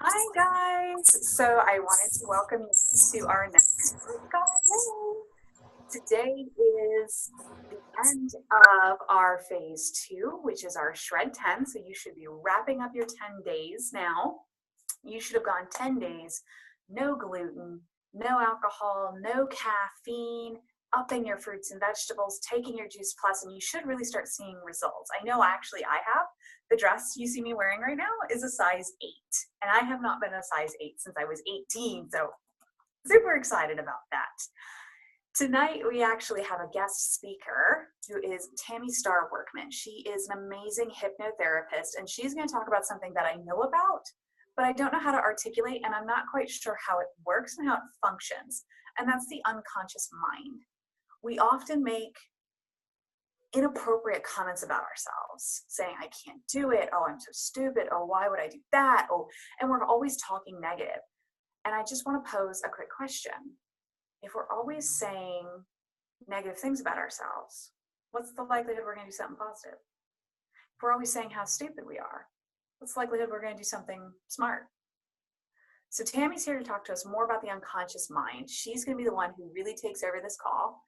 Hi guys! So I wanted to welcome you to our next workout. Today is the end of our phase 2, which is our Shred 10. So you should be wrapping up your 10 days now. You should have gone 10 days, no gluten, no alcohol, no caffeine, upping your fruits and vegetables, taking your juice plus, and you should really start seeing results. I know actually I have. The dress you see me wearing right now is a size 8, and I have not been a size 8 since I was 18, so super excited about that. Tonight, we actually have a guest speaker who is Tammy Workman. She is an amazing hypnotherapist, and she's going to talk about something that I know about, but I don't know how to articulate, and I'm not quite sure how it works and how it functions, and that's the unconscious mind. We often make inappropriate comments about ourselves, saying, I can't do it, oh, I'm so stupid, oh, why would I do that, oh, and we're always talking negative. And I just want to pose a quick question. If we're always saying negative things about ourselves, what's the likelihood we're going to do something positive? If we're always saying how stupid we are, what's the likelihood we're going to do something smart? So Tammy's here to talk to us more about the unconscious mind. She's going to be the one who really takes over this call.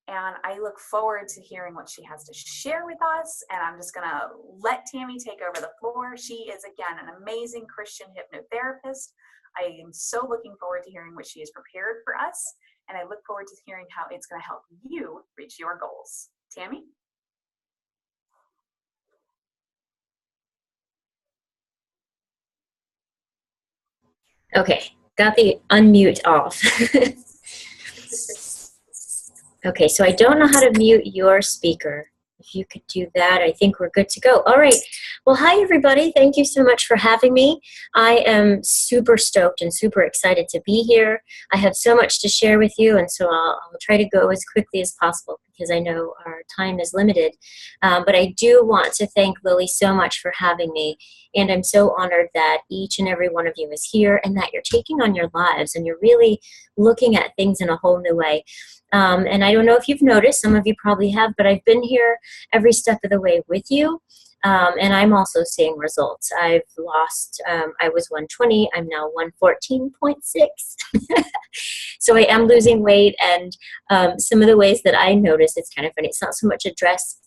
And I look forward to hearing what she has to share with us. And I'm just going to let Tammy take over the floor. She is, again, an amazing Christian hypnotherapist. I am so looking forward to hearing what she has prepared for us. And I look forward to hearing how it's going to help you reach your goals. Tammy? Okay, got the unmute off. Okay, so I don't know how to mute your speaker. If you could do that, I think we're good to go. All right. Well, hi, everybody. Thank you so much for having me. I am super stoked and super excited to be here. I have so much to share with you, and so I'll try to go as quickly as possible because I know our time is limited. But I do want to thank Lily so much for having me, and I'm so honored that each and every one of you is here and that you're taking on your lives and you're really looking at things in a whole new way. And I don't know if you've noticed, some of you probably have, but I've been here every step of the way with you. And I'm also seeing results. I've lost, I was 120, I'm now 114.6. So I am losing weight, and some of the ways that I notice, it's kind of funny, it's not so much a dress,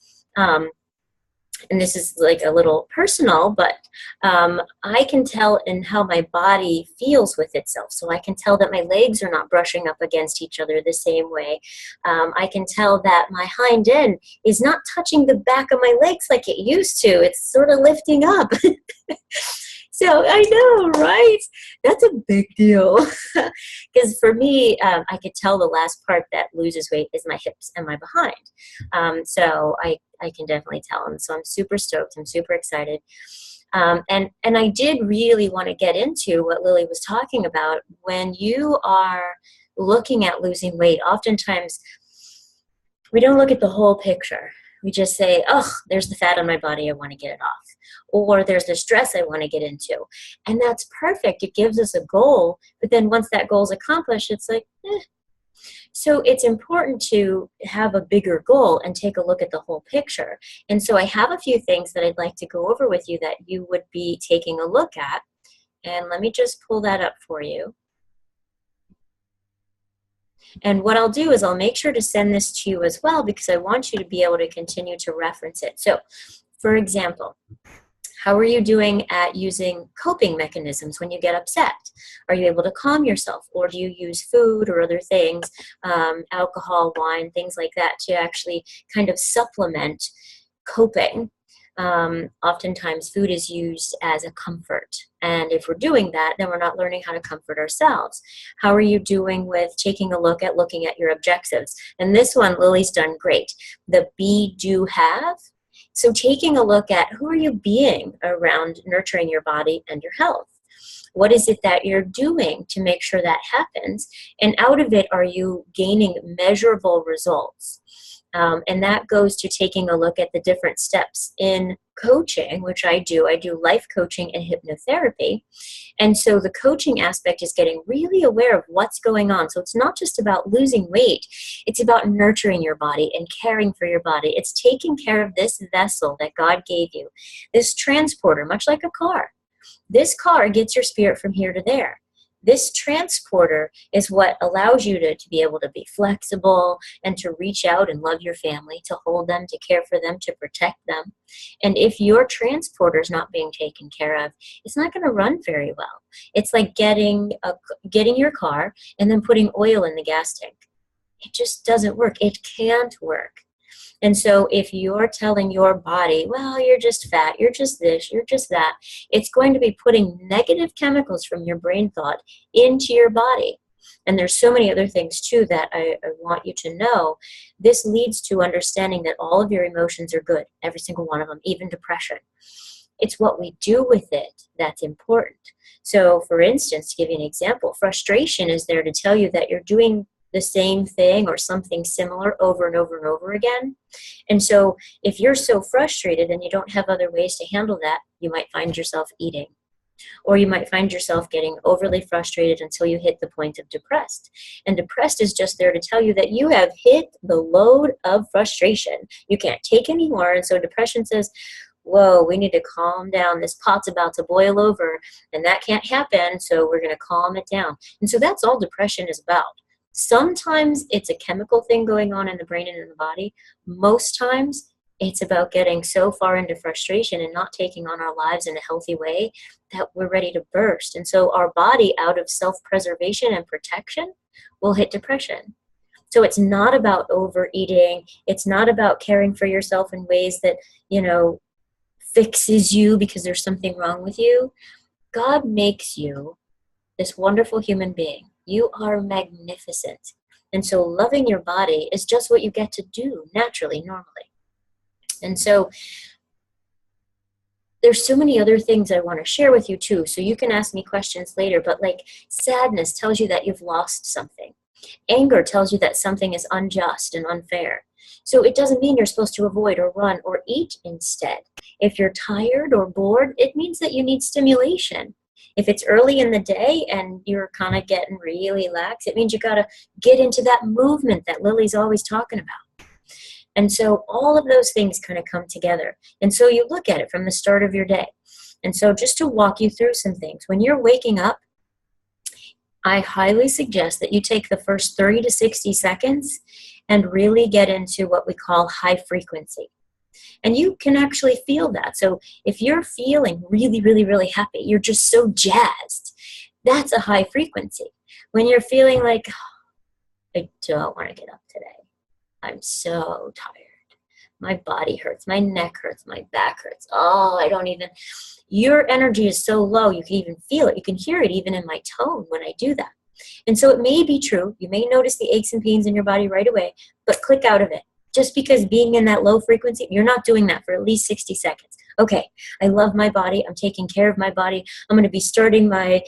and this is like a little personal, but I can tell in how my body feels with itself. So I can tell that my legs are not brushing up against each other the same way. I can tell that my hind end is not touching the back of my legs like it used to. It's sort of lifting up. So I know, right? That's a big deal. Because for me, I could tell the last part that loses weight is my hips and my behind. So I can definitely tell. And so I'm super stoked. I'm super excited. And I did really want to get into what Lily was talking about. When you are looking at losing weight, oftentimes we don't look at the whole picture. We just say, oh, there's the fat on my body, I want to get it off. Or there's this dress I want to get into. And that's perfect. It gives us a goal. But then once that goal is accomplished, it's like, eh. So it's important to have a bigger goal and take a look at the whole picture. And so I have a few things that I'd like to go over with you that you would be taking a look at. And let me just pull that up for you. And what I'll do is I'll make sure to send this to you as well, because I want you to be able to continue to reference it. So, for example, how are you doing at using coping mechanisms when you get upset? Are you able to calm yourself? Or do you use food or other things, alcohol, wine, things like that, to actually kind of supplement coping? Oftentimes food is used as a comfort. And if we're doing that, then we're not learning how to comfort ourselves. How are you doing with taking a look at looking at your objectives? And this one, Lily's done great. The be, do, have. So taking a look at who are you being around nurturing your body and your health? What is it that you're doing to make sure that happens? And out of it, are you gaining measurable results? And that goes to taking a look at the different steps in coaching, which I do. I do life coaching and hypnotherapy. And so the coaching aspect is getting really aware of what's going on. So it's not just about losing weight. It's about nurturing your body and caring for your body. It's taking care of this vessel that God gave you, this transporter, much like a car. This car gets your spirit from here to there. This transporter is what allows you to be able to be flexible and to reach out and love your family, to hold them, to care for them, to protect them. And if your transporter is not being taken care of, it's not going to run very well. It's like getting your car and then putting oil in the gas tank. It just doesn't work. It can't work. And so if you're telling your body, well, you're just fat, you're just this, you're just that, it's going to be putting negative chemicals from your brain thought into your body. And there's so many other things too that I want you to know. This leads to understanding that all of your emotions are good, every single one of them, even depression. It's what we do with it that's important. So for instance, to give you an example, frustration is there to tell you that you're doing the same thing or something similar over and over and over again. And so if you're so frustrated and you don't have other ways to handle that, you might find yourself eating. Or you might find yourself getting overly frustrated until you hit the point of depressed. And depressed is just there to tell you that you have hit the load of frustration. You can't take any more. And so depression says, whoa, we need to calm down. This pot's about to boil over, and that can't happen, so we're going to calm it down. And so that's all depression is about. Sometimes it's a chemical thing going on in the brain and in the body. Most times it's about getting so far into frustration and not taking on our lives in a healthy way that we're ready to burst. And so our body, out of self-preservation and protection, will hit depression. So it's not about overeating. It's not about caring for yourself in ways that, fixes you because there's something wrong with you. God makes you this wonderful human being. You are magnificent. And so loving your body is just what you get to do naturally, normally. And so there's so many other things I want to share with you too. So you can ask me questions later, but like sadness tells you that you've lost something. Anger tells you that something is unjust and unfair. So it doesn't mean you're supposed to avoid or run or eat instead. If you're tired or bored, it means that you need stimulation. If it's early in the day and you're kind of getting really lax, it means you got to get into that movement that Lily's always talking about. And so all of those things kind of come together. And so you look at it from the start of your day. And so just to walk you through some things, when you're waking up, I highly suggest that you take the first 30 to 60 seconds and really get into what we call high frequency. And you can actually feel that. So if you're feeling really, really, really happy, you're just so jazzed, that's a high frequency. When you're feeling like, oh, I don't want to get up today. I'm so tired. My body hurts. My neck hurts. My back hurts. Your energy is so low, you can even feel it. You can hear it even in my tone when I do that. And so it may be true. You may notice the aches and pains in your body right away, but click out of it. Just because being in that low frequency, you're not doing that for at least 60 seconds. Okay, I love my body. I'm taking care of my body. I'm going to be starting my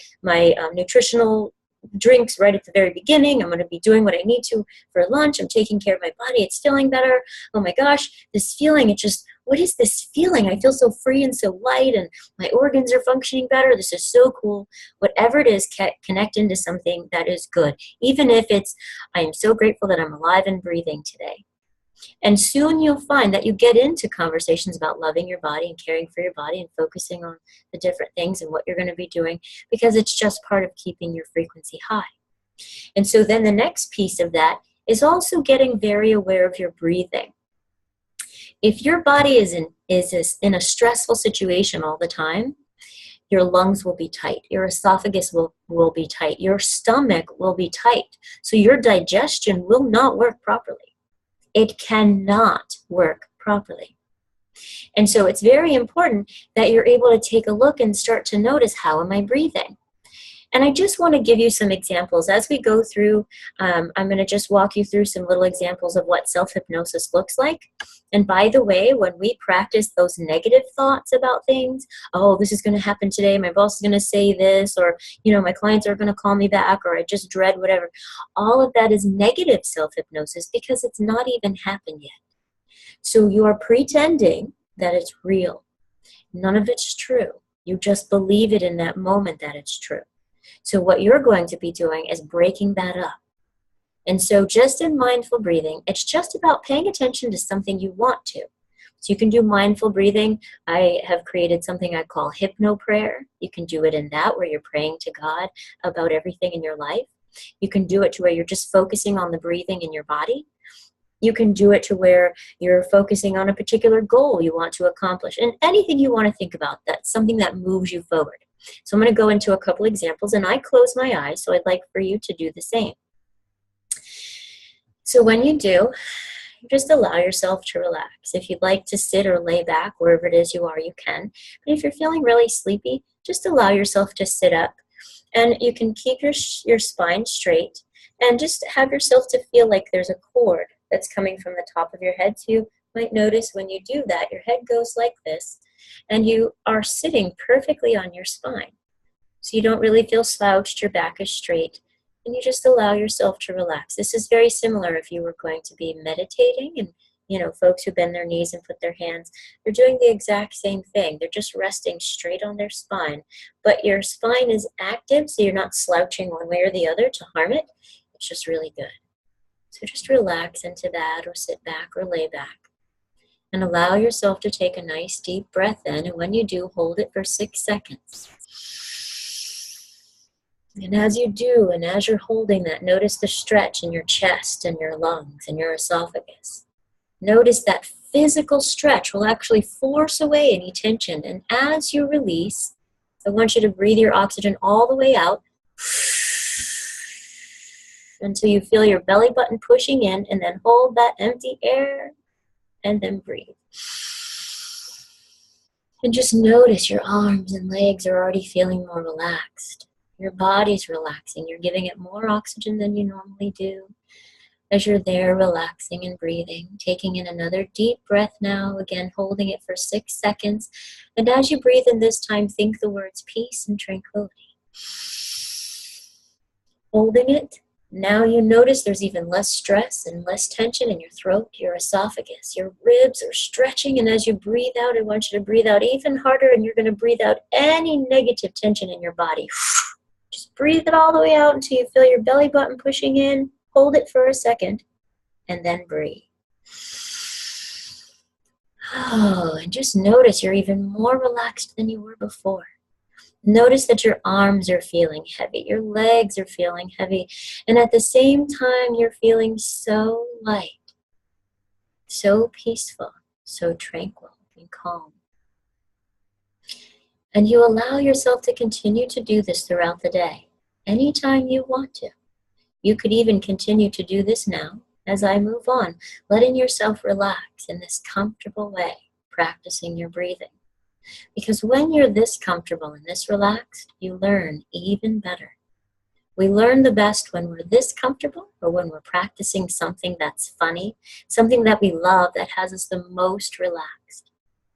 nutritional drinks right at the very beginning. I'm going to be doing what I need to for lunch. I'm taking care of my body. It's feeling better. Oh my gosh, this feeling, what is this feeling? I feel so free and so light, and my organs are functioning better. This is so cool. Whatever it is, connect into something that is good. Even if it's, I am so grateful that I'm alive and breathing today. And soon you'll find that you get into conversations about loving your body and caring for your body and focusing on the different things and what you're going to be doing, because it's just part of keeping your frequency high. And so then the next piece of that is also getting very aware of your breathing. If your body is in a stressful situation all the time, your lungs will be tight. Your esophagus will be tight. Your stomach will be tight. So your digestion will not work properly. It cannot work properly. And so it's very important that you're able to take a look and start to notice, how am I breathing? And I just want to give you some examples. As we go through, I'm going to just walk you through some little examples of what self-hypnosis looks like. And by the way, when we practice those negative thoughts about things, oh, this is going to happen today, my boss is going to say this, or, my clients are going to call me back, or I just dread whatever. All of that is negative self-hypnosis because it's not even happened yet. So you are pretending that it's real. None of it's true. You just believe it in that moment that it's true. So what you're going to be doing is breaking that up. And so just in mindful breathing, it's just about paying attention to something you want to. So you can do mindful breathing. I have created something I call hypno prayer. You can do it in that, where you're praying to God about everything in your life. You can do it to where you're just focusing on the breathing in your body. You can do it to where you're focusing on a particular goal you want to accomplish, and anything you want to think about, that's something that moves you forward. So I'm going to go into a couple examples, and I close my eyes, so I'd like for you to do the same. So when you do, just allow yourself to relax. If you'd like to sit or lay back, wherever it is you are, you can. But if you're feeling really sleepy, just allow yourself to sit up. And you can keep your spine straight, and just have yourself to feel like there's a cord that's coming from the top of your head. So you might notice when you do that, your head goes like this, and you are sitting perfectly on your spine. So you don't really feel slouched, your back is straight, and you just allow yourself to relax. This is very similar if you were going to be meditating, and folks who bend their knees and put their hands, they're doing the exact same thing. They're just resting straight on their spine, but your spine is active, so you're not slouching one way or the other to harm it. It's just really good. So just relax into that, or sit back or lay back, and allow yourself to take a nice deep breath in. And when you do, hold it for 6 seconds. And as you do, and as you're holding that, notice the stretch in your chest and your lungs and your esophagus. Notice that physical stretch will actually force away any tension. And as you release, I want you to breathe your oxygen all the way out until you feel your belly button pushing in, and then hold that empty air, and then breathe. And just notice your arms and legs are already feeling more relaxed. Your body's relaxing. You're giving it more oxygen than you normally do. As you're there relaxing and breathing, taking in another deep breath now, again holding it for 6 seconds. And as you breathe in this time, think the words peace and tranquility. Holding it. Now you notice there's even less stress and less tension in your throat, your esophagus, your ribs are stretching. And as you breathe out, I want you to breathe out even harder, and you're going to breathe out any negative tension in your body. Just breathe it all the way out until you feel your belly button pushing in. Hold it for a second, and then breathe. Oh, and just notice you're even more relaxed than you were before. Notice that your arms are feeling heavy, your legs are feeling heavy, and at the same time, you're feeling so light, so peaceful, so tranquil and calm. And you allow yourself to continue to do this throughout the day, anytime you want to. You could even continue to do this now as I move on, letting yourself relax in this comfortable way, practicing your breathing. Because when you're this comfortable and this relaxed, you learn even better. We learn the best when we're this comfortable, or when we're practicing something that's funny, something that we love, that has us the most relaxed.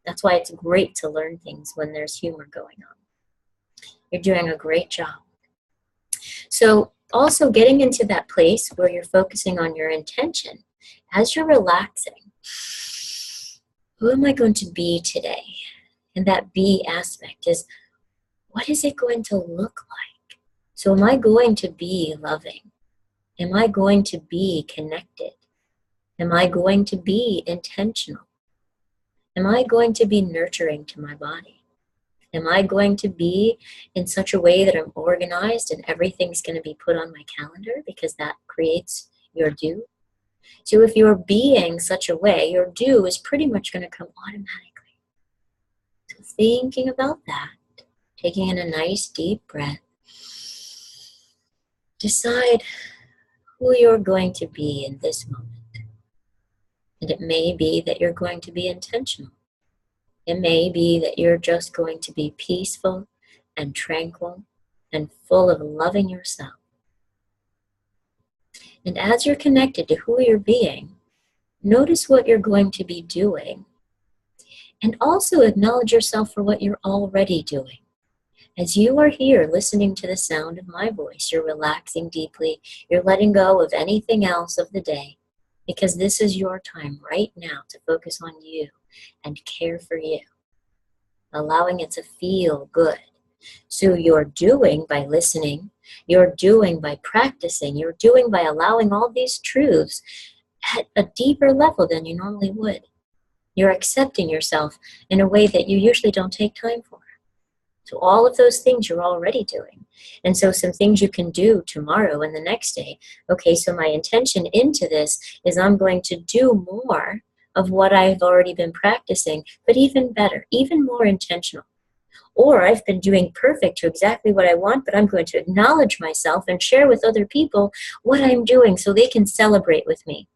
That's why it's great to learn things when there's humor going on. You're doing a great job. So also getting into that place where you're focusing on your intention, as you're relaxing, who am I going to be today? And that be aspect is, what is it going to look like? So am I going to be loving? Am I going to be connected? Am I going to be intentional? Am I going to be nurturing to my body? Am I going to be in such a way that I'm organized and everything's going to be put on my calendar, because that creates your do? So if you're being such a way, your do is pretty much going to come automatically. So thinking about that, taking in a nice deep breath, decide who you're going to be in this moment. And it may be that you're going to be intentional. It may be that you're just going to be peaceful and tranquil and full of loving yourself. And as you're connected to who you're being, notice what you're going to be doing. And also acknowledge yourself for what you're already doing. As you are here listening to the sound of my voice, you're relaxing deeply. You're letting go of anything else of the day, because this is your time right now to focus on you and care for you, allowing it to feel good. So you're doing by listening, you're doing by practicing, you're doing by allowing all these truths at a deeper level than you normally would. You're accepting yourself in a way that you usually don't take time for. So all of those things you're already doing. And so some things you can do tomorrow and the next day. Okay, so my intention into this is I'm going to do more of what I've already been practicing, but even better, even more intentional. Or I've been doing perfect to exactly what I want, but I'm going to acknowledge myself and share with other people what I'm doing so they can celebrate with me.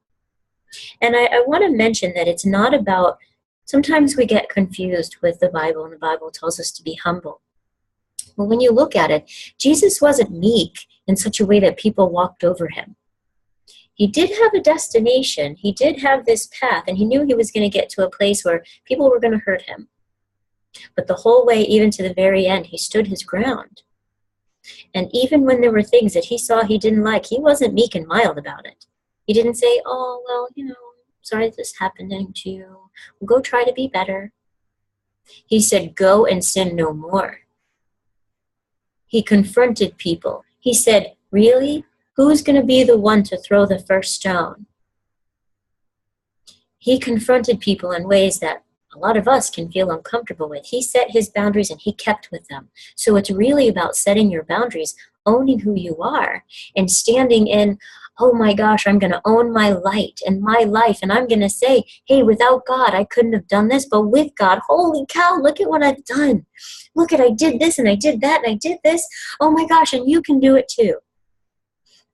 And I want to mention that it's not about, sometimes we get confused with the Bible, and the Bible tells us to be humble. Well, when you look at it, Jesus wasn't meek in such a way that people walked over him. He did have a destination. He did have this path, and he knew he was going to get to a place where people were going to hurt him. But the whole way, even to the very end, he stood his ground. And even when there were things that he saw he didn't like, he wasn't meek and mild about it. He didn't say, oh, well, sorry this happened to you. Well, go try to be better. He said, go and sin no more. He confronted people. He said, really? Who's going to be the one to throw the first stone? He confronted people in ways that a lot of us can feel uncomfortable with. He set his boundaries and he kept with them. So it's really about setting your boundaries, owning who you are, and standing in, oh my gosh, I'm going to own my light and my life. And I'm going to say, hey, without God, I couldn't have done this. But with God, holy cow, look at what I've done. Look at, I did this and I did that and I did this. Oh my gosh, and you can do it too.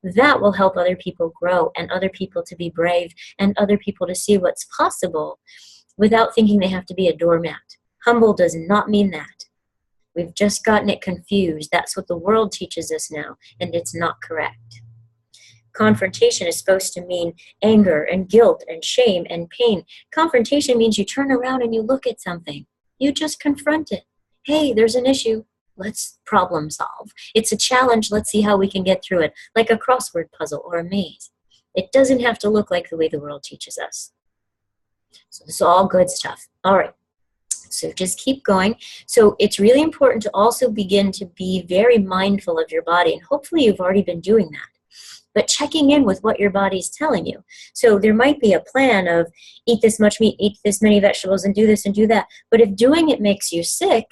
That will help other people grow and other people to be brave and other people to see what's possible without thinking they have to be a doormat. Humble does not mean that. We've just gotten it confused. That's what the world teaches us now, and it's not correct. Confrontation is supposed to mean anger and guilt and shame and pain. Confrontation means you turn around and you look at something. You just confront it. Hey, there's an issue. Let's problem solve. It's a challenge. Let's see how we can get through it, like a crossword puzzle or a maze. It doesn't have to look like the way the world teaches us. So this is all good stuff. All right. So just keep going. So it's really important to also begin to be very mindful of your body. And hopefully you've already been doing that. But checking in with what your body's telling you. So there might be a plan of eat this much meat, eat this many vegetables, and do this and do that. But if doing it makes you sick,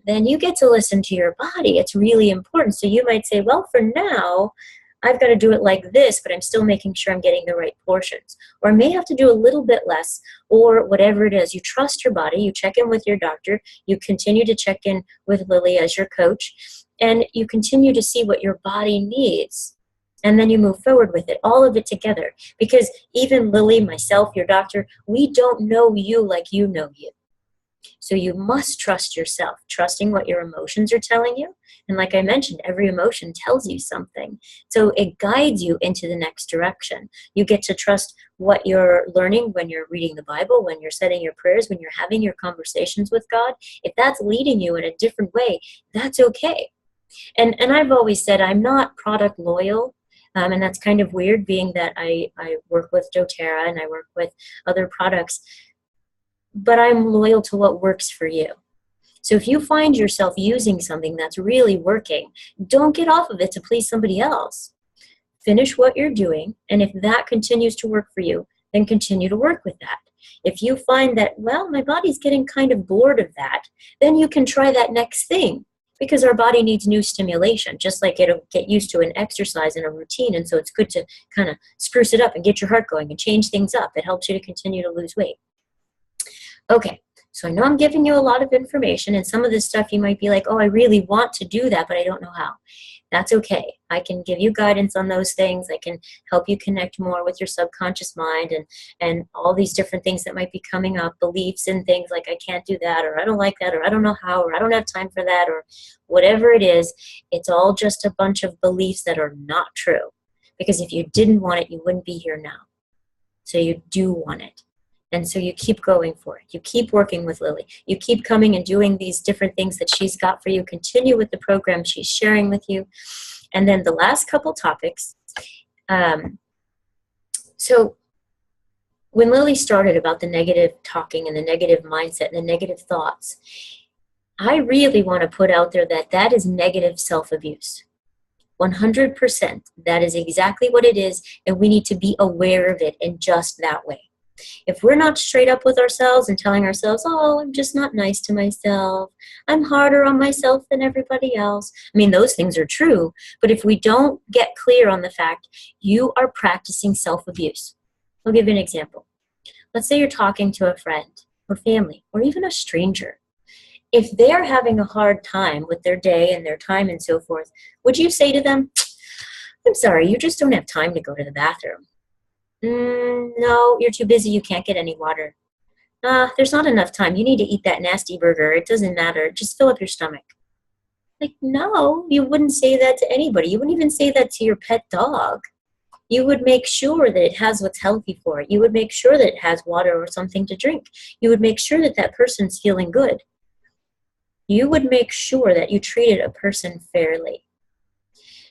then you get to listen to your body. It's really important. So you might say, well, for now, I've got to do it like this, but I'm still making sure I'm getting the right portions. Or I may have to do a little bit less, or whatever it is. You trust your body. You check in with your doctor. You continue to check in with Lily as your coach. And you continue to see what your body needs. And then you move forward with it, all of it together. Because even Lily, myself, your doctor, we don't know you like you know you. So you must trust yourself, trusting what your emotions are telling you. And like I mentioned, every emotion tells you something. So it guides you into the next direction. You get to trust what you're learning when you're reading the Bible, when you're setting your prayers, when you're having your conversations with God. If that's leading you in a different way, that's okay. And I've always said I'm not product loyal. And that's kind of weird, being that I work with doTERRA and I work with other products. But I'm loyal to what works for you. So if you find yourself using something that's really working, don't get off of it to please somebody else. Finish what you're doing, and if that continues to work for you, then continue to work with that. If you find that, well, my body's getting kind of bored of that, then you can try that next thing, because our body needs new stimulation, just like it'll get used to an exercise and a routine, and so it's good to kind of spruce it up and get your heart going and change things up. It helps you to continue to lose weight. Okay, so I know I'm giving you a lot of information, and some of this stuff you might be like, oh, I really want to do that, but I don't know how. That's okay. I can give you guidance on those things. I can help you connect more with your subconscious mind and all these different things that might be coming up, beliefs and things like I can't do that, or I don't like that, or I don't know how, or I don't have time for that, or whatever it is. It's all just a bunch of beliefs that are not true. Because if you didn't want it, you wouldn't be here now. So you do want it. And so you keep going for it. You keep working with Lily. You keep coming and doing these different things that she's got for you. Continue with the program she's sharing with you. And then the last couple topics. So when Lily started about the negative talking and the negative mindset and the negative thoughts, I really want to put out there that that is negative self-abuse. 100%. That is exactly what it is. And we need to be aware of it in just that way. If we're not straight up with ourselves and telling ourselves, oh, I'm just not nice to myself, I'm harder on myself than everybody else. I mean, those things are true, but if we don't get clear on the fact you are practicing self-abuse. I'll give you an example. Let's say you're talking to a friend or family or even a stranger. If they're having a hard time with their day and their time and so forth, would you say to them, I'm sorry, you just don't have time to go to the bathroom? No, you're too busy. You can't get any water. There's not enough time. You need to eat that nasty burger. It doesn't matter. Just fill up your stomach. Like, no, you wouldn't say that to anybody. You wouldn't even say that to your pet dog. You would make sure that it has what's healthy for it. You would make sure that it has water or something to drink. You would make sure that that person's feeling good. You would make sure that you treated a person fairly.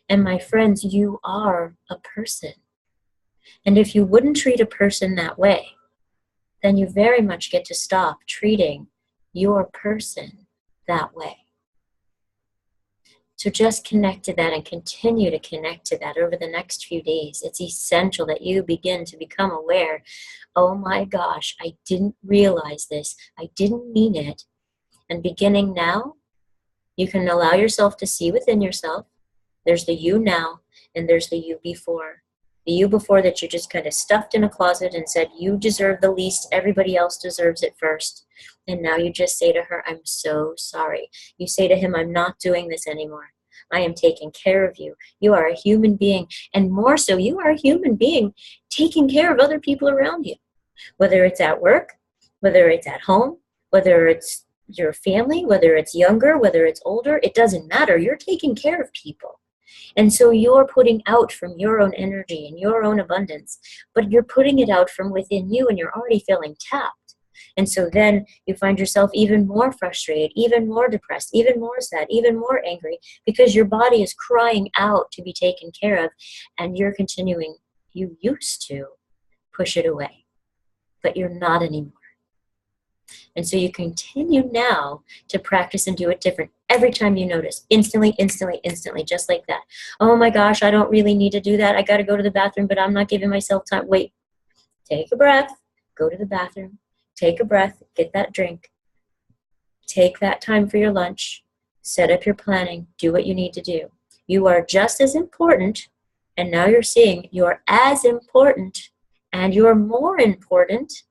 And my friends, you are a person. And if you wouldn't treat a person that way, then you very much get to stop treating your person that way. So just connect to that and continue to connect to that over the next few days. It's essential that you begin to become aware, oh my gosh, I didn't realize this. I didn't mean it. And beginning now, you can allow yourself to see within yourself. There's the you now, and there's the you before. The you before that you just kind of stuffed in a closet and said, you deserve the least, everybody else deserves it first. And now you just say to her, I'm so sorry. You say to him, I'm not doing this anymore. I am taking care of you. You are a human being. And more so, you are a human being taking care of other people around you. Whether it's at work, whether it's at home, whether it's your family, whether it's younger, whether it's older, it doesn't matter. You're taking care of people. And so you're putting out from your own energy and your own abundance, but you're putting it out from within you and you're already feeling tapped. And so then you find yourself even more frustrated, even more depressed, even more sad, even more angry, because your body is crying out to be taken care of and you're continuing, you used to push it away, but you're not anymore. And so you continue now to practice and do it different every time you notice. Instantly, instantly, instantly, just like that. Oh my gosh, I don't really need to do that. I got to go to the bathroom, but I'm not giving myself time. Wait, take a breath, go to the bathroom, take a breath, get that drink, take that time for your lunch, set up your planning, do what you need to do. You are just as important, and now you're seeing you're as important and you're more important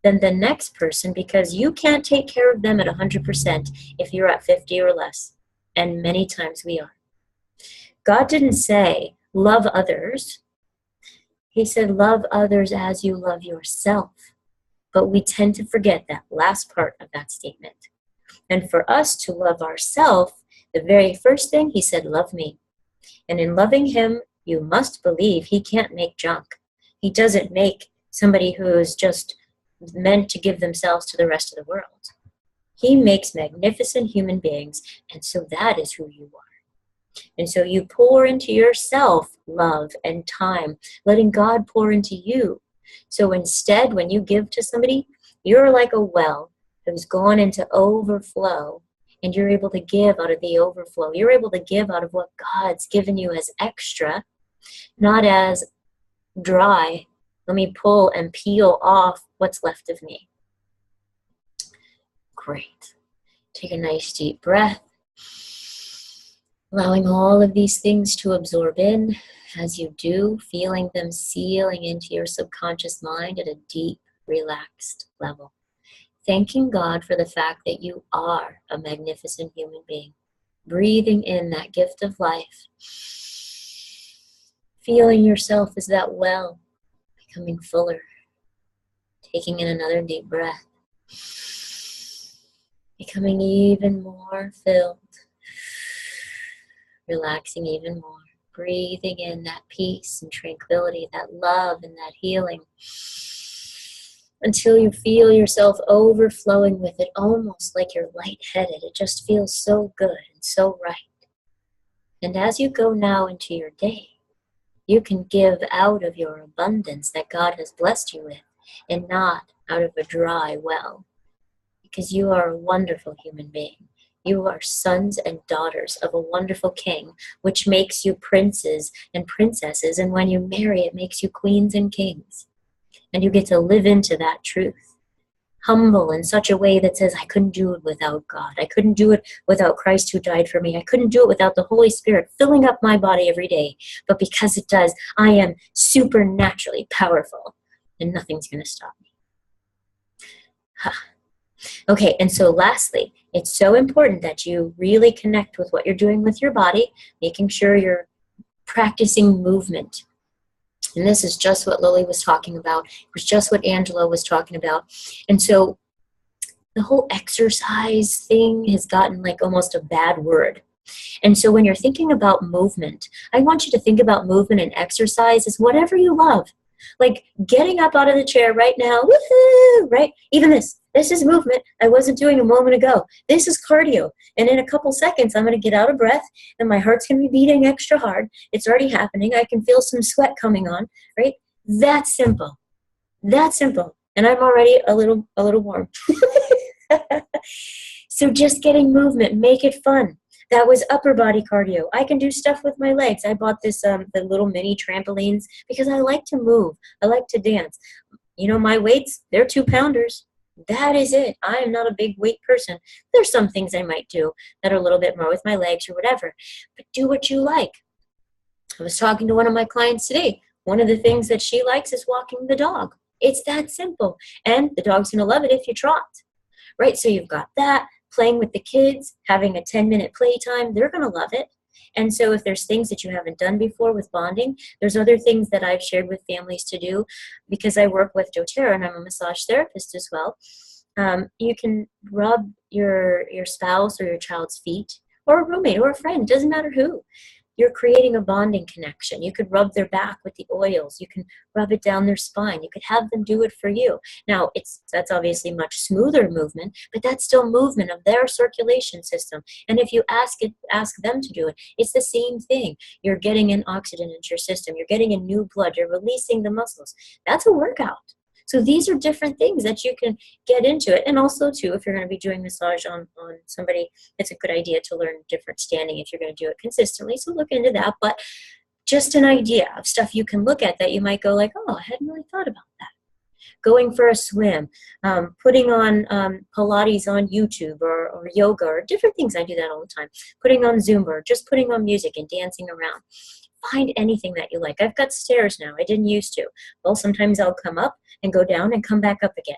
than the next person, because you can't take care of them at 100% if you're at 50 or less. And many times we are. God didn't say, love others. He said, love others as you love yourself. But we tend to forget that last part of that statement. And for us to love ourselves, the very first thing he said, love me. And in loving him, you must believe he can't make junk. He doesn't make somebody who's just meant to give themselves to the rest of the world. He makes magnificent human beings, and so that is who you are. And so you pour into yourself love and time, letting God pour into you. So instead, when you give to somebody, you're like a well who's gone into overflow, and you're able to give out of the overflow. You're able to give out of what God's given you as extra, not as dry. Let me pull and peel off what's left of me. Great. Take a nice deep breath. Allowing all of these things to absorb in as you do, feeling them sealing into your subconscious mind at a deep, relaxed level. Thanking God for the fact that you are a magnificent human being. Breathing in that gift of life. Feeling yourself as that well. Becoming fuller, taking in another deep breath, becoming even more filled, relaxing even more, breathing in that peace and tranquility, that love and that healing, until you feel yourself overflowing with it, almost like you're lightheaded. It just feels so good and so right. And as you go now into your day, you can give out of your abundance that God has blessed you with, and not out of a dry well. Because you are a wonderful human being. You are sons and daughters of a wonderful king, which makes you princes and princesses. And when you marry, it makes you queens and kings. And you get to live into that truth. Humble in such a way that says, I couldn't do it without God. I couldn't do it without Christ who died for me. I couldn't do it without the Holy Spirit filling up my body every day. But because it does, I am supernaturally powerful, and nothing's going to stop me. Okay, and so lastly, it's so important that you really connect with what you're doing with your body, making sure you're practicing movement. And this is just what Lily was talking about. It was just what Angela was talking about. And so the whole exercise thing has gotten like almost a bad word. And so when you're thinking about movement, I want you to think about movement and exercise as whatever you love. Like getting up out of the chair right now, woohoo, right? Even this is movement I wasn't doing a moment ago. This is cardio. And in a couple seconds, I'm going to get out of breath and my heart's going to be beating extra hard. It's already happening. I can feel some sweat coming on, right? That's simple. That's simple. And I'm already a little warm. So just getting movement, make it fun. That was upper body cardio. I can do stuff with my legs. I bought this the little mini trampolines because I like to move. I like to dance. You know, my weights, they're 2-pounders. That is it. I am not a big weight person. There's some things I might do that are a little bit more with my legs or whatever. But do what you like. I was talking to one of my clients today. One of the things that she likes is walking the dog. It's that simple. And the dog's going to love it if you trot. Right? So you've got that. Playing with the kids, having a 10-minute playtime, they're going to love it. And so if there's things that you haven't done before with bonding, there's other things that I've shared with families to do because I work with doTERRA and I'm a massage therapist as well. You can rub your spouse or your child's feet or a roommate or a friend, doesn't matter who. You're creating a bonding connection. You could rub their back with the oils. You can rub it down their spine. You could have them do it for you. Now, that's obviously much smoother movement, but that's still movement of their circulation system. And if you ask them to do it, it's the same thing. You're getting in oxygen into your system. You're getting in new blood. You're releasing the muscles. That's a workout. So these are different things that you can get into it. And also, too, if you're going to be doing massage on somebody, it's a good idea to learn different standing if you're going to do it consistently. So look into that. But just an idea of stuff you can look at that you might go like, oh, I hadn't really thought about that. Going for a swim, putting on Pilates on YouTube or yoga or different things. I do that all the time. Putting on Zumba or just putting on music and dancing around. Find anything that you like. I've got stairs now. I didn't used to. Well, sometimes I'll come up and go down and come back up again.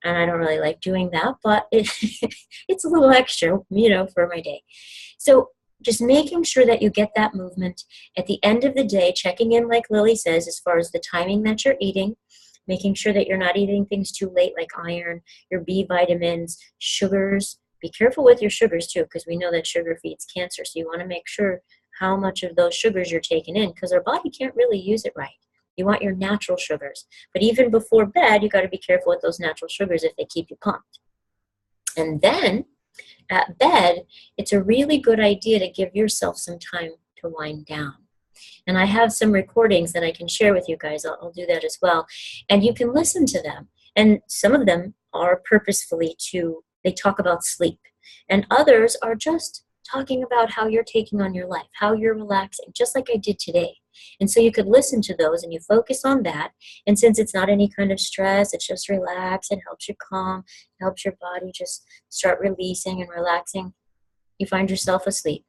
And I don't really like doing that, but it's a little extra, for my day. So just making sure that you get that movement. At the end of the day, checking in, like Lily says, as far as the timing that you're eating, making sure that you're not eating things too late like iron, your B vitamins, sugars. Be careful with your sugars too, because we know that sugar feeds cancer. So you want to make sure how much of those sugars you're taking in, because our body can't really use it right. You want your natural sugars. But even before bed, you got to be careful with those natural sugars if they keep you pumped. And then at bed, it's a really good idea to give yourself some time to wind down. And I have some recordings that I can share with you guys. I'll do that as well. And you can listen to them. And some of them are purposefully they talk about sleep. And others are just talking about how you're taking on your life, how you're relaxing, just like I did today. And so you could listen to those and you focus on that. And since it's not any kind of stress, it's just relax. It helps you calm. It helps your body just start releasing and relaxing. You find yourself asleep.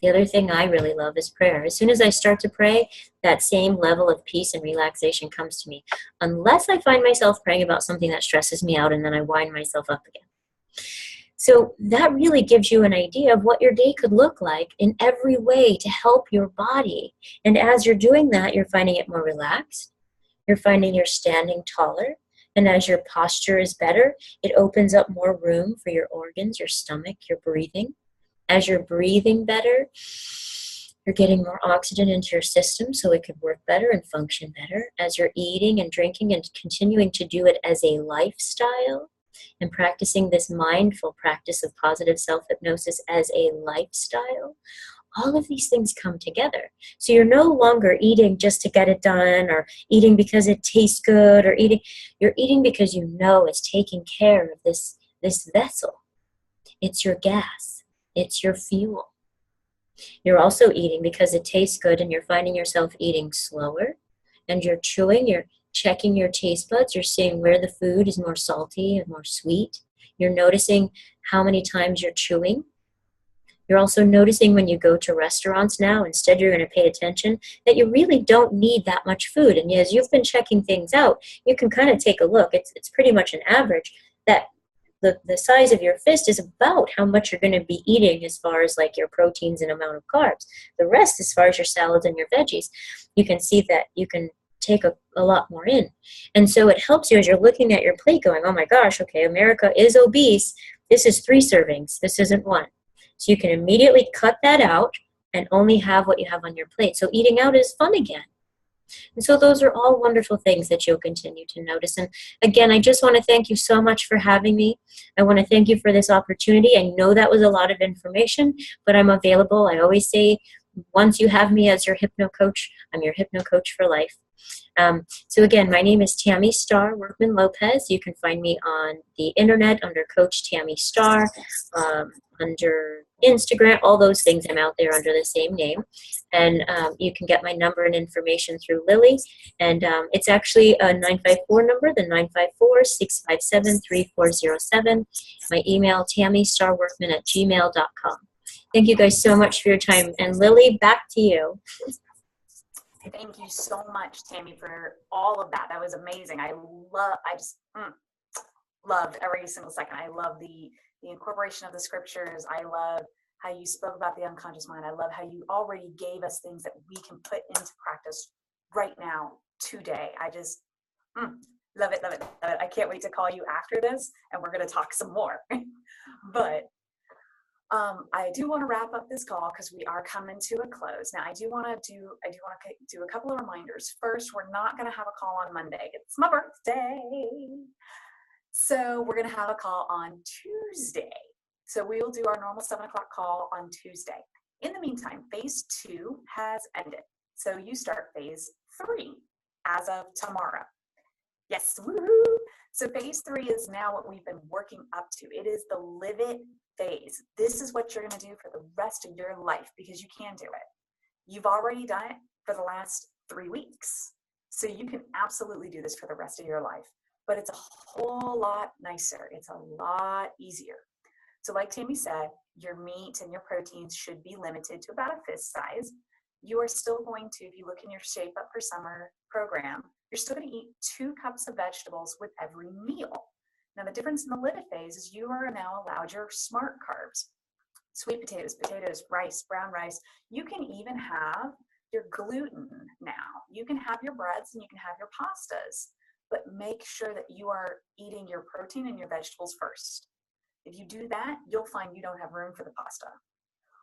The other thing I really love is prayer. As soon as I start to pray, that same level of peace and relaxation comes to me. Unless I find myself praying about something that stresses me out and then I wind myself up again. So that really gives you an idea of what your day could look like in every way to help your body. And as you're doing that, you're finding it more relaxed. You're finding you're standing taller. And as your posture is better, it opens up more room for your organs, your stomach, your breathing. As you're breathing better, you're getting more oxygen into your system so it could work better and function better. As you're eating and drinking and continuing to do it as a lifestyle, and practicing this mindful practice of positive self-hypnosis as a lifestyle, all of these things come together. So you're no longer eating just to get it done or eating because it tastes good or you're eating because you know it's taking care of this vessel. It's your gas. It's your fuel. You're also eating because it tastes good and you're finding yourself eating slower and you're chewing. checking your taste buds. You're seeing where the food is more salty and more sweet. You're noticing how many times you're chewing. You're also noticing when you go to restaurants now, instead you're going to pay attention that you really don't need that much food. And as you've been checking things out, you can kind of take a look. It's pretty much an average that the size of your fist is about how much you're going to be eating as far as like your proteins and amount of carbs. The rest, as far as your salads and your veggies, you can see that you can take a lot more in. And so it helps you as you're looking at your plate going, oh my gosh, okay, America is obese. This is 3 servings. This isn't 1. So you can immediately cut that out and only have what you have on your plate. So eating out is fun again. And so those are all wonderful things that you'll continue to notice. And again, I just want to thank you so much for having me. I want to thank you for this opportunity. I know that was a lot of information, but I'm available. I always say, once you have me as your hypno coach, I'm your hypno coach for life. So again, my name is Tammy Star Workman Lopez. You can find me on the internet under Coach Tammy Star, under Instagram, all those things. I'm out there under the same name. And you can get my number and information through Lily. And it's actually a 954 number, the 954-657-3407. My email, tammystarworkman@gmail.com. Thank you guys so much for your time. And Lily, back to you. Thank you so much, Tammy, for all of that. That was amazing. I just loved every single second. I love the incorporation of the scriptures. I love how you spoke about the unconscious mind. I love how you already gave us things that we can put into practice right now, today. I just love it, love it, love it. I can't wait to call you after this, and we're going to talk some more. But I do want to wrap up this call because we are coming to a close. Now, I do want to do a couple of reminders. First, we're not going to have a call on Monday. It's my birthday. So we're going to have a call on Tuesday. So we will do our normal 7 o'clock call on Tuesday. In the meantime, phase 2 has ended. So you start phase 3 as of tomorrow. Yes, woohoo! So phase 3 is now what we've been working up to. It is the live it phase. This is what you're going to do for the rest of your life because you can do it. You've already done it for the last 3 weeks. So you can absolutely do this for the rest of your life. But it's a whole lot nicer. It's a lot easier. So like Tammy said, your meat and your proteins should be limited to about a fist size. You are still going to, if you look in your Shape Up for Summer program, you're still going to eat 2 cups of vegetables with every meal. Now the difference in the live it phase is you are now allowed your smart carbs, sweet potatoes, rice, brown rice. You can even have your gluten now. You can have your breads and you can have your pastas, but make sure that you are eating your protein and your vegetables first. If you do that, you'll find you don't have room for the pasta.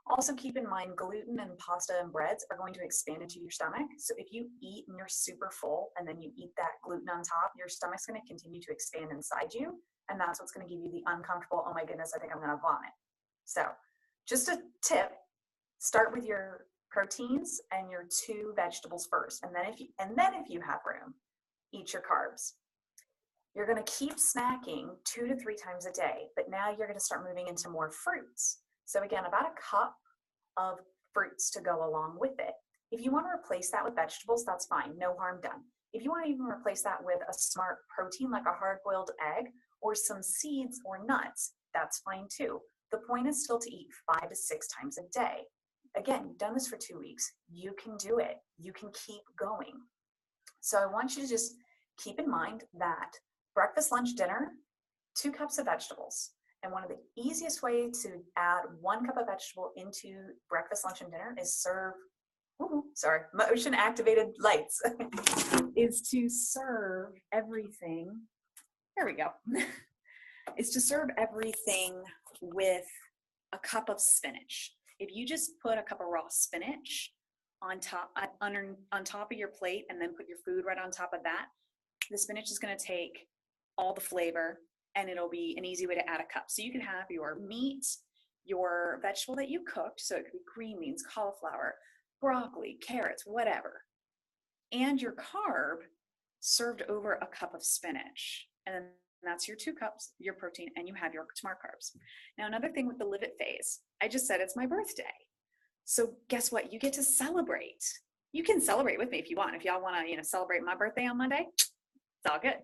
Also keep in mind, gluten and pasta and breads are going to expand into your stomach. So if you eat and you're super full and then you eat that gluten on top, your stomach's going to continue to expand inside you. And that's what's going to give you the uncomfortable, oh my goodness, I think I'm going to vomit. So just a tip, start with your proteins and your 2 vegetables first. And then if you have room, eat your carbs. You're going to keep snacking 2 to 3 times a day, but now you're going to start moving into more fruits. So again, about a cup of fruits to go along with it. If you want to replace that with vegetables, that's fine. No harm done. If you want to even replace that with a smart protein like a hard-boiled egg or some seeds or nuts, that's fine too. The point is still to eat 5 to 6 times a day. Again, you've done this for 2 weeks. You can do it. You can keep going. So I want you to just keep in mind that breakfast, lunch, dinner, 2 cups of vegetables. And one of the easiest ways to add 1 cup of vegetable into breakfast, lunch, and dinner is motion activated lights is to serve everything. There we go. Is to serve everything with a cup of spinach. If you just put a cup of raw spinach on top of your plate and then put your food right on top of that, the spinach is going to take all the flavor and it'll be an easy way to add a cup. So you can have your meat, your vegetable that you cooked, so it could be green beans, cauliflower, broccoli, carrots, whatever, and your carb served over a cup of spinach. And then that's your 2 cups, your protein, and you have your smart carbs. Now, another thing with the live it phase, I just said it's my birthday. So guess what? You get to celebrate. You can celebrate with me if you want. If y'all want to, celebrate my birthday on Monday, It's all good.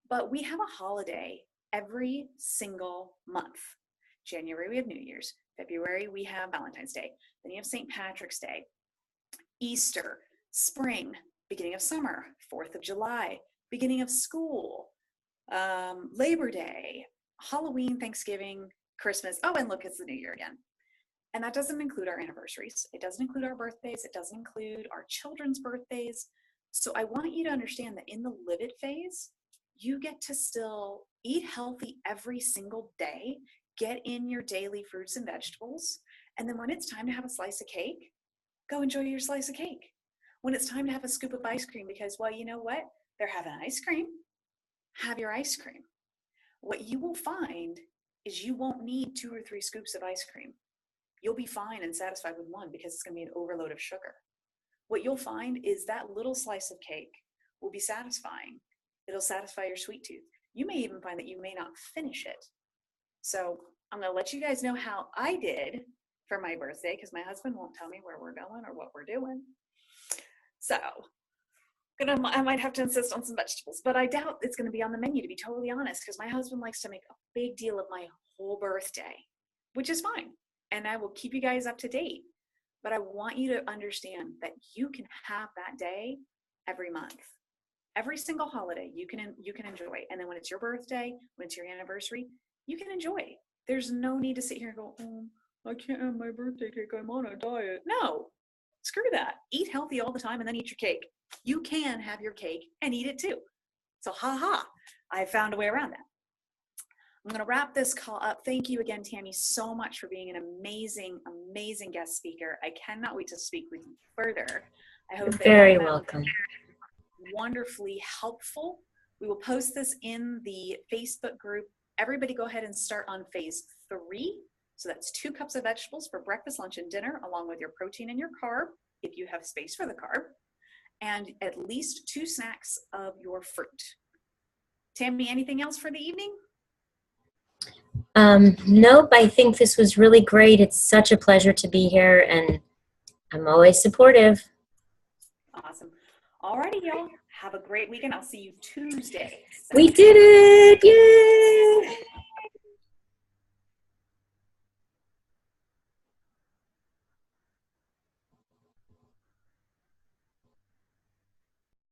But we have a holiday every single month. January, we have New Year's. February, we have Valentine's Day. Then you have St. Patrick's Day, Easter, spring, beginning of summer, 4th of July, beginning of school, Labor Day, Halloween, Thanksgiving, Christmas. Oh, and look, it's the New Year again. And that doesn't include our anniversaries. It doesn't include our birthdays. It doesn't include our children's birthdays. So I want you to understand that in the live it phase, you get to still eat healthy every single day, get in your daily fruits and vegetables. And then when it's time to have a slice of cake, go enjoy your slice of cake. When it's time to have a scoop of ice cream, because, well, you know what? They're having ice cream. Have your ice cream. What you will find is you won't need 2 or 3 scoops of ice cream. You'll be fine and satisfied with one because it's going to be an overload of sugar. What you'll find is that little slice of cake will be satisfying. It'll satisfy your sweet tooth. You may even find that you may not finish it. So I'm going to let you guys know how I did for my birthday, because my husband won't tell me where we're going or what we're doing. So I might have to insist on some vegetables, but I doubt it's going to be on the menu, to be totally honest, because my husband likes to make a big deal of my whole birthday, which is fine. And I will keep you guys up to date. But I want you to understand that you can have that day every month. Every single holiday you can enjoy. And then when it's your birthday, when it's your anniversary, you can enjoy. There's no need to sit here and go, oh, I can't have my birthday cake. I'm on a diet. No, screw that. Eat healthy all the time and then eat your cake. You can have your cake and eat it too. So I found a way around that. I'm going to wrap this call up. Thank you again, Tammy, so much for being an amazing, amazing guest speaker. I cannot wait to speak with you further. I hope very welcome. Wonderfully helpful. We will post this in the Facebook group. Everybody go ahead and start on phase 3. So that's 2 cups of vegetables for breakfast, lunch, and dinner, along with your protein and your carb, if you have space for the carb, and at least 2 snacks of your fruit. Tammy, anything else for the evening? Nope, I think this was really great. It's such a pleasure to be here, and I'm always supportive. Awesome. Alrighty, y'all. Have a great weekend. I'll see you Tuesday. We did it! Yay!